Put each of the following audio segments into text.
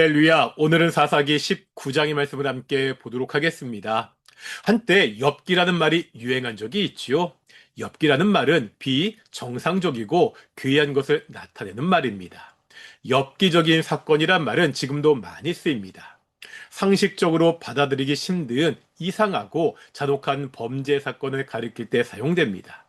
할렐루야, 오늘은 사사기 19장의 말씀을 함께 보도록 하겠습니다. 한때 엽기라는 말이 유행한 적이 있지요. 엽기라는 말은 비정상적이고 괴이한 것을 나타내는 말입니다. 엽기적인 사건이란 말은 지금도 많이 쓰입니다. 상식적으로 받아들이기 힘든 이상하고 잔혹한 범죄 사건을 가리킬 때 사용됩니다.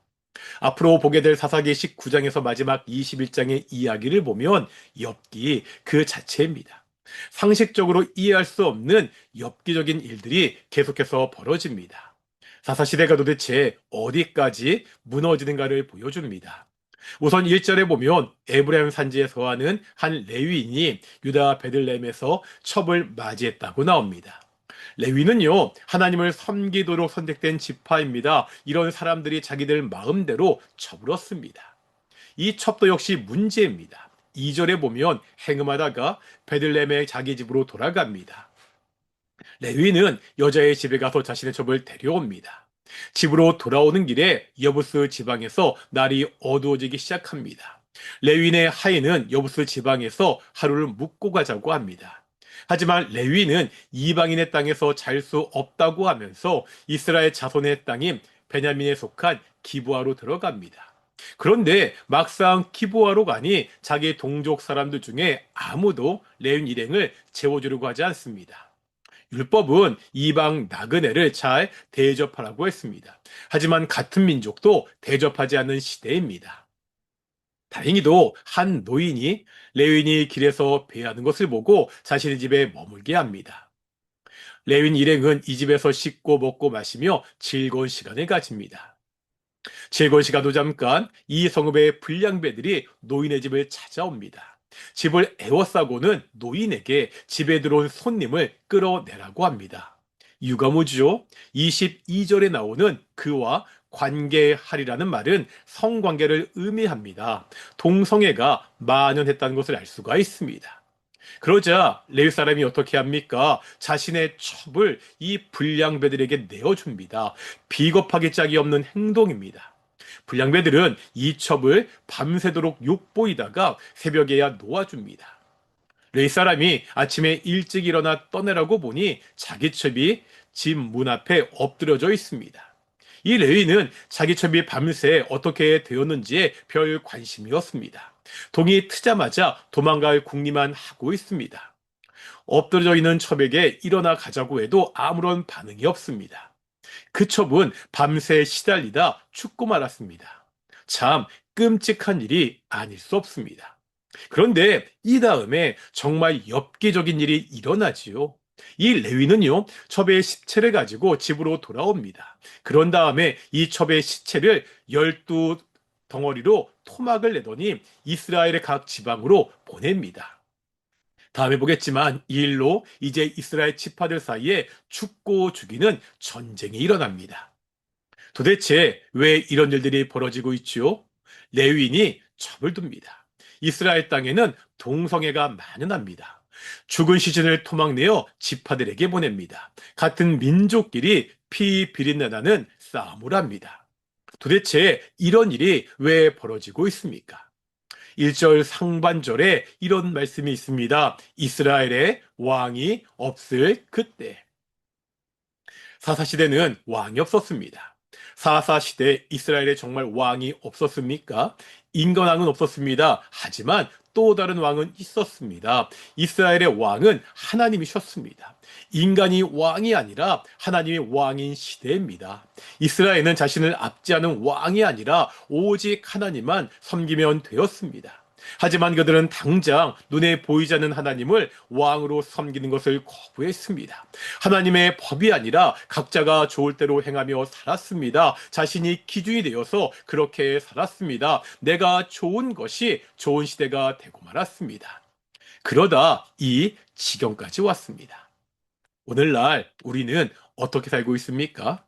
앞으로 보게 될 사사기 19장에서 마지막 21장의 이야기를 보면 엽기 그 자체입니다. 상식적으로 이해할 수 없는 엽기적인 일들이 계속해서 벌어집니다. 사사시대가 도대체 어디까지 무너지는가를 보여줍니다. 우선 1절에 보면 에브라임 산지에 거하는 한 레위인이 유다 베들레헴에서 첩을 맞이했다고 나옵니다. 레위는요, 하나님을 섬기도록 선택된 지파입니다. 이런 사람들이 자기들 마음대로 첩을 얻습니다. 이 첩도 역시 문제입니다. 2절에 보면 행음하다가 베들레헴의 자기 집으로 돌아갑니다. 레위는 여자의 집에 가서 자신의 첩을 데려옵니다. 집으로 돌아오는 길에 여부스 지방에서 날이 어두워지기 시작합니다. 레위인의 하인은 여부스 지방에서 하루를 묵고 가자고 합니다. 하지만 레위는 이방인의 땅에서 잘 수 없다고 하면서 이스라엘 자손의 땅인 베냐민에 속한 기브아로 들어갑니다. 그런데 막상 기브아로 가니 자기 동족 사람들 중에 아무도 레위인 일행을 재워주려고 하지 않습니다. 율법은 이방 나그네를 잘 대접하라고 했습니다. 하지만 같은 민족도 대접하지 않는 시대입니다. 다행히도 한 노인이 레윈이 길에서 배하는 것을 보고 자신의 집에 머물게 합니다. 레윈 일행은 이 집에서 씻고 먹고 마시며 즐거운 시간을 가집니다. 즐거운 시간도 잠깐 이 성읍의 불량배들이 노인의 집을 찾아옵니다. 집을 에워싸고는 노인에게 집에 들어온 손님을 끌어내라고 합니다. 이유가 뭐죠? 22절에 나오는 그와 관계하리라는 말은 성관계를 의미합니다. 동성애가 만연했다는 것을 알 수가 있습니다. 그러자 레위 사람이 어떻게 합니까? 자신의 첩을 이 불량배들에게 내어줍니다. 비겁하기 짝이 없는 행동입니다. 불량배들은 이 첩을 밤새도록 욕보이다가 새벽에야 놓아줍니다. 레위 사람이 아침에 일찍 일어나 떠내라고 보니 자기 첩이 집 문 앞에 엎드려져 있습니다. 이 레위는 자기 첩이 밤새 어떻게 되었는지에 별 관심이 없습니다. 동이 트자마자 도망갈 궁리만 하고 있습니다. 엎드려져 있는 첩에게 일어나 가자고 해도 아무런 반응이 없습니다. 그 첩은 밤새 시달리다 죽고 말았습니다. 참 끔찍한 일이 아닐 수 없습니다. 그런데 이 다음에 정말 엽기적인 일이 일어나지요. 이 레위는요, 첩의 시체를 가지고 집으로 돌아옵니다. 그런 다음에 이 첩의 시체를 12덩어리로 토막을 내더니 이스라엘의 각 지방으로 보냅니다. 다음에 보겠지만 이 일로 이제 이스라엘 지파들 사이에 죽고 죽이는 전쟁이 일어납니다. 도대체 왜 이런 일들이 벌어지고 있죠? 레위인이 첩을 둡니다. 이스라엘 땅에는 동성애가 만연합니다. 죽은 시신을 토막내어 지파들에게 보냅니다. 같은 민족끼리 피 비린내나는 싸움을 합니다. 도대체 이런 일이 왜 벌어지고 있습니까? 1절 상반절에 이런 말씀이 있습니다. 이스라엘에 왕이 없을 그때. 사사시대는 왕이 없었습니다. 사사시대 이스라엘에 정말 왕이 없었습니까? 인건왕은 없었습니다. 하지만 또 다른 왕은 있었습니다. 이스라엘의 왕은 하나님이셨습니다. 인간이 왕이 아니라 하나님이 왕인 시대입니다. 이스라엘은 자신을 압제하는 왕이 아니라 오직 하나님만 섬기면 되었습니다. 하지만 그들은 당장 눈에 보이지 않는 하나님을 왕으로 섬기는 것을 거부했습니다. 하나님의 법이 아니라 각자가 좋을 대로 행하며 살았습니다. 자신이 기준이 되어서 그렇게 살았습니다. 내가 좋은 것이 좋은 시대가 되고 말았습니다. 그러다 이 지경까지 왔습니다. 오늘날 우리는 어떻게 살고 있습니까?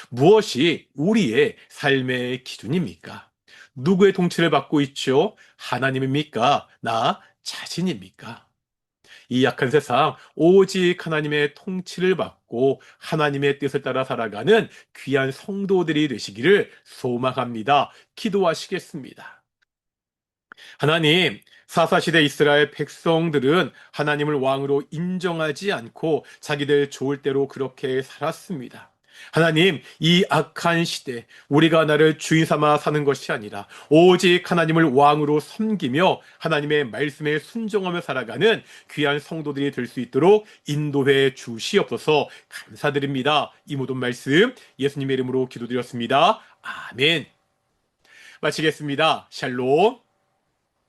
무엇이 우리의 삶의 기준입니까? 누구의 통치를 받고 있죠? 하나님입니까? 나 자신입니까? 이 약한 세상, 오직 하나님의 통치를 받고 하나님의 뜻을 따라 살아가는 귀한 성도들이 되시기를 소망합니다. 기도하시겠습니다. 하나님, 사사시대 이스라엘 백성들은 하나님을 왕으로 인정하지 않고 자기들 좋을 대로 그렇게 살았습니다. 하나님, 이 악한 시대, 우리가 나를 주인 삼아 사는 것이 아니라 오직 하나님을 왕으로 섬기며 하나님의 말씀에 순종하며 살아가는 귀한 성도들이 될 수 있도록 인도해 주시옵소서. 감사드립니다. 이 모든 말씀 예수님의 이름으로 기도드렸습니다. 아멘. 마치겠습니다. 샬롬.